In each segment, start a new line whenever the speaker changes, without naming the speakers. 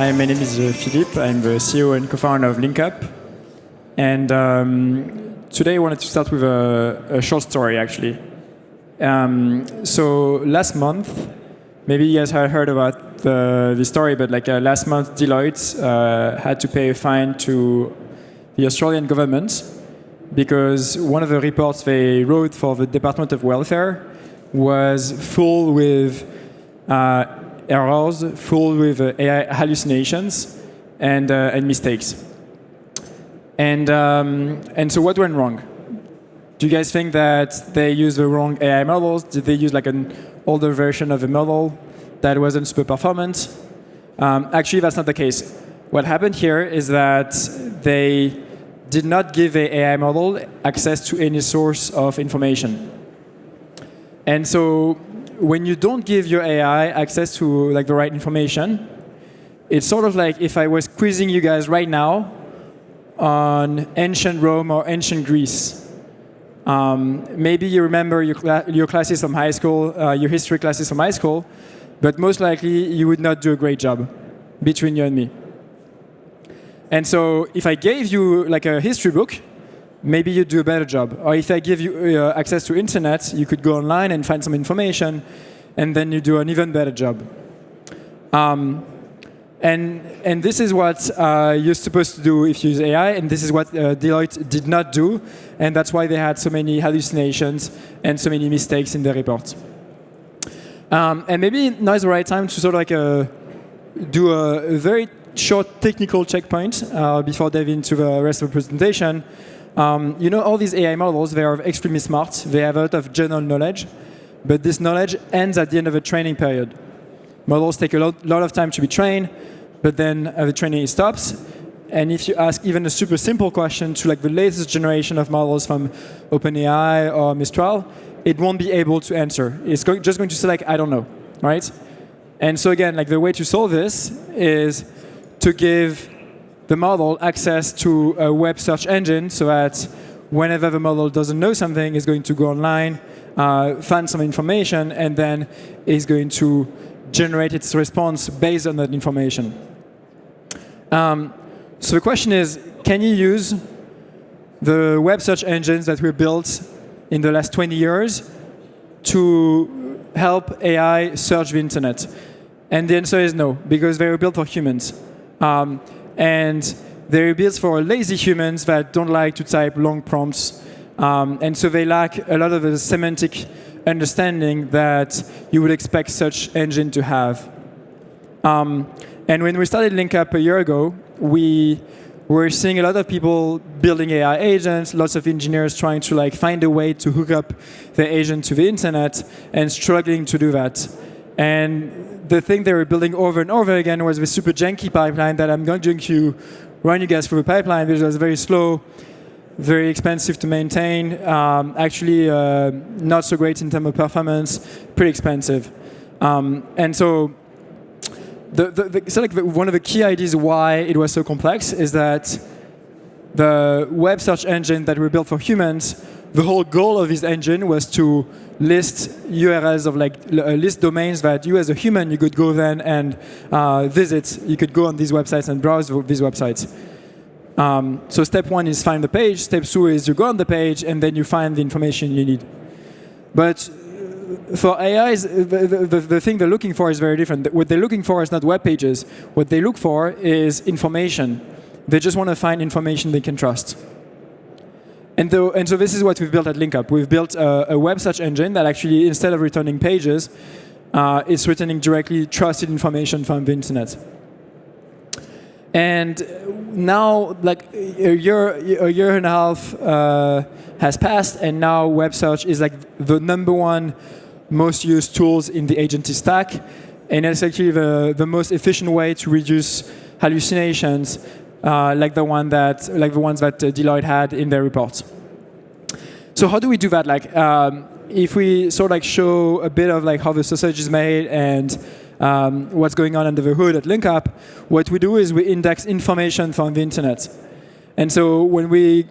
Hi, my name is Philippe. I'm the CEO and co-founder of Linkup. And today I wanted to start with a short story, actually. So last month, maybe you guys have heard about the story, but last month, Deloitte had to pay a fine to the Australian government because one of the reports they wrote for the Department of Welfare was full with errors, full with AI hallucinations and mistakes. And so what went wrong? Do you guys think that they used the wrong AI models? Did they use an older version of a model that wasn't super performant? Actually, that's not the case. What happened here is that they did not give the AI model access to any source of information. And so when you don't give your AI access to the right information, it's sort of like if I was quizzing you guys right now on ancient Rome or ancient Greece. Maybe you remember your classes from high school, your history classes from high school, but most likely you would not do a great job between you and me. And so if I gave you a history book, maybe you'd do a better job. Or if I give you access to internet, you could go online and find some information, and then you do an even better job. And this is what you're supposed to do if you use AI, and this is what Deloitte did not do, and that's why they had so many hallucinations and so many mistakes in their report. And maybe now is the right time to sort of do a very short technical checkpoint before diving into the rest of the presentation. All these AI models, they are extremely smart. They have a lot of general knowledge, but this knowledge ends at the end of a training period. Models take a lot of time to be trained, but then the training stops. And if you ask even a super simple question to the latest generation of models from OpenAI or Mistral, it won't be able to answer. It's just going to say I don't know, right? And so again, the way to solve this is to give the model access to a web search engine so that whenever the model doesn't know something, it's going to go online, find some information, and then is going to generate its response based on that information. So the question is, can you use the web search engines that were built in the last 20 years to help AI search the internet? And the answer is no, because they were built for humans. And they're built for lazy humans that don't like to type long prompts. And so they lack a lot of the semantic understanding that you would expect such engine to have. And when we started Linkup a year ago, we were seeing a lot of people building AI agents, lots of engineers trying to find a way to hook up the agent to the internet and struggling to do that. And the thing they were building over and over again was the super janky pipeline that I'm going to run you guys through the pipeline, because it was very slow, very expensive to maintain, actually not so great in terms of performance, pretty expensive. And so one of the key ideas why it was so complex is that the web search engine that were built for humans, the whole goal of this engine was to list URLs of list domains that you as a human, you could go then and visit. You could go on these websites and browse these websites. So step one is find the page. Step two is you go on the page and then you find the information you need. But for AIs, the thing they're looking for is very different. What they're looking for is not web pages. What they look for is information. They just want to find information they can trust. And so this is what we've built at Linkup. We've built a web search engine that actually, instead of returning pages, is returning directly trusted information from the internet. And now, a year and a half has passed, and now web search is the number one most used tools in the agency stack, and it's actually the most efficient way to reduce hallucinations, like the ones that Deloitte had in their reports. So how do we do that? If we sort of show a bit of how the sausage is made and what's going on under the hood at Linkup, what we do is we index information from the internet. And so when we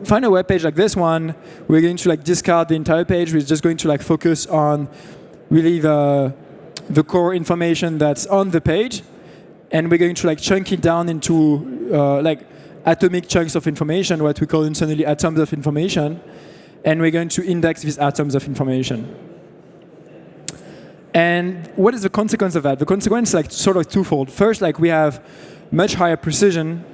find a web page like this one, we're going to discard the entire page. We're just going to focus on really the core information that's on the page. and we're going to like chunk it down into like atomic chunks of information, what we call internally atoms of information, and we're going to index these atoms of information. And what is the consequence of that? The consequence is like sort of twofold. First, like we have much higher precision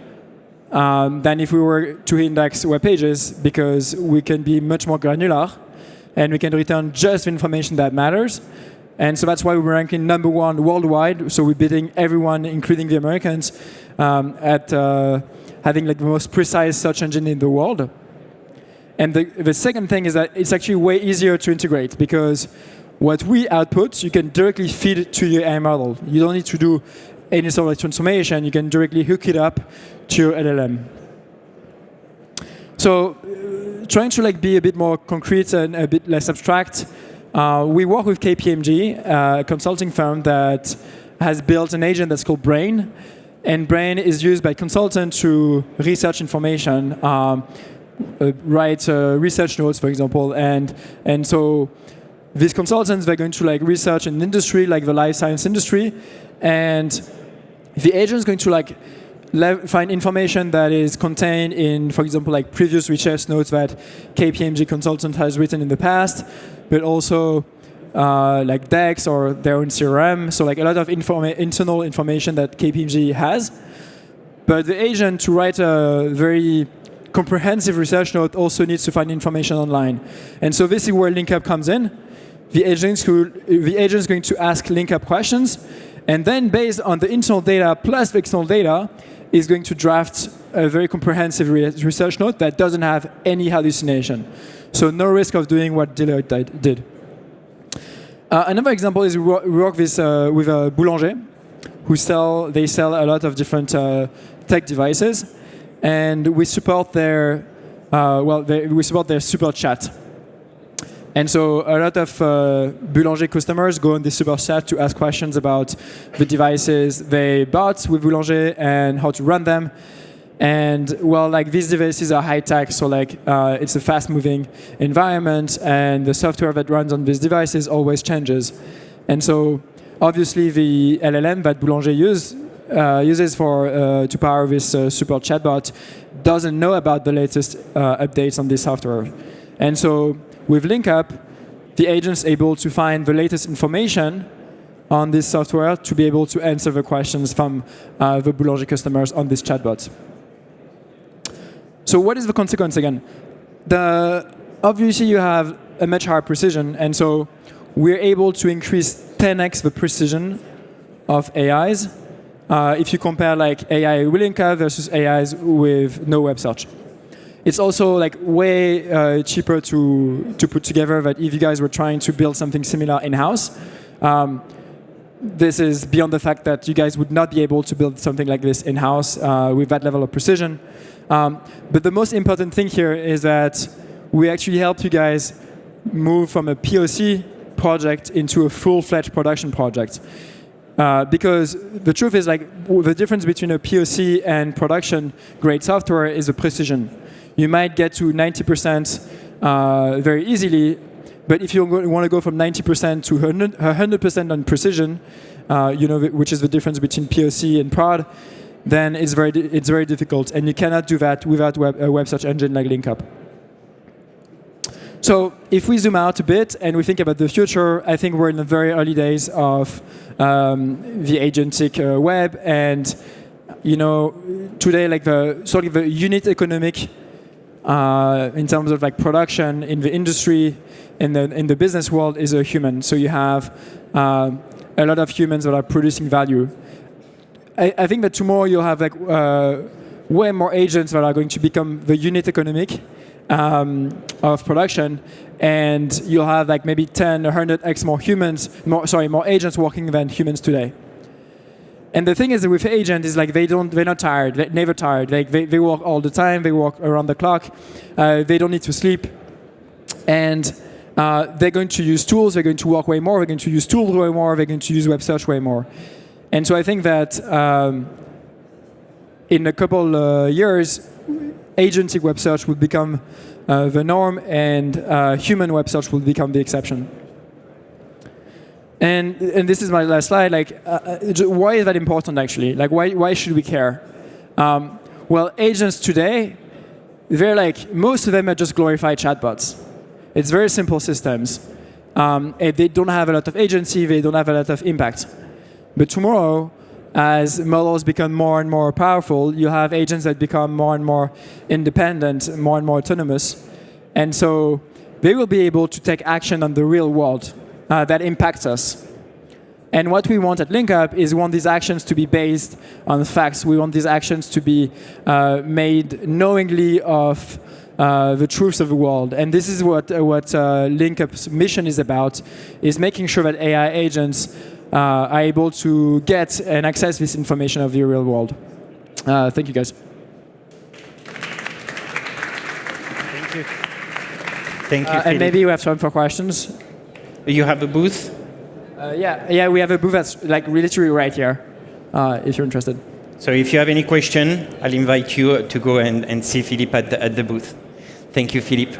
than if we were to index web pages, because we can be much more granular and we can return just the information that matters. And so that's why we're ranking #1 worldwide. So we're beating everyone, including the Americans, at having like the most precise search engine in the world. And the second thing is that it's actually way easier to integrate, because what we output, you can directly feed it to your AI model. You don't need to do any sort of transformation. You can directly hook it up to your LLM. So trying to like be a bit more concrete and a bit less abstract, we work with KPMG, a consulting firm that has built an agent that's called Brain. And Brain is used by consultants to research information, write research notes, for example. And so these consultants, they're going to like research an industry like the life science industry, and the agent is going to like find information that is contained in, for example, like previous research notes that KPMG consultant has written in the past, but also like decks or their own CRM. So like a lot of internal information that KPMG has. But the agent, to write a very comprehensive research note, also needs to find information online. And so this is where Linkup comes in. The agent is going to ask Linkup questions, and then based on the internal data plus the external data, is going to draft a very comprehensive research note that doesn't have any hallucination. So no risk of doing what Deloitte did. Another example is we work with Boulanger, they sell a lot of different tech devices, and we support their super chat. And so a lot of Boulanger customers go on the super chat to ask questions about the devices they bought with Boulanger and how to run them. And well, like these devices are high tech, so like it's a fast-moving environment, and the software that runs on these devices always changes. And so obviously the LLM that Boulanger uses to power this super chatbot doesn't know about the latest updates on this software. And so with Linkup, the agent's able to find the latest information on this software to be able to answer the questions from the Boulanger customers on this chatbot. So what is the consequence again? Obviously you have a much higher precision, and so we're able to increase 10x the precision of AIs if you compare like AI with Linkup versus AIs with no web search. It's also like way cheaper to put together than if you guys were trying to build something similar in-house. This is beyond the fact that you guys would not be able to build something like this in-house with that level of precision. But the most important thing here is that we actually help you guys move from a POC project into a full-fledged production project. Because the truth is like the difference between a POC and production-grade software is the precision. You might get to 90% very easily, but if you want to go from 90% to 100% on precision, which is the difference between POC and prod, then it's very difficult, and you cannot do that without a web search engine like Linkup. So if we zoom out a bit and we think about the future, I think we're in the very early days of the agentic web, and today like the unit economic in terms of like production in the industry, in the business world, is a human. So you have a lot of humans that are producing value. I think that tomorrow you'll have like way more agents that are going to become the unit economic of production, and you'll have like maybe 10 or 100x more agents working than humans today. And the thing is that with agents is like they're not tired, they're never tired. Like they work all the time, they work around the clock, they don't need to sleep, and they're going to use tools, they're going to work way more, they're going to use tools way more, they're going to use web search way more. And so I think that in a couple years, agentic web search will become the norm, and human web search will become the exception. And this is my last slide. Like, why is that important, actually? Like, why should we care? Well, agents today, they're like, most of them are just glorified chatbots. It's very simple systems. And they don't have a lot of agency, they don't have a lot of impact. But tomorrow, as models become more and more powerful, you have agents that become more and more independent, more and more autonomous. And so they will be able to take action on the real world that impacts us. And what we want at Linkup is we want these actions to be based on facts. We want these actions to be made knowingly of the truths of the world. And this is what Linkup's mission is about, is making sure that AI agents are able to get and access this information of the real world. Thank you, guys.
Thank you. Thank you, Philippe.
And maybe we have time for questions.
You have a booth?
Yeah, we have a booth that's like literally right here, if you're interested.
So if you have any question, I'll invite you to go and see Philippe at the booth. Thank you, Philippe.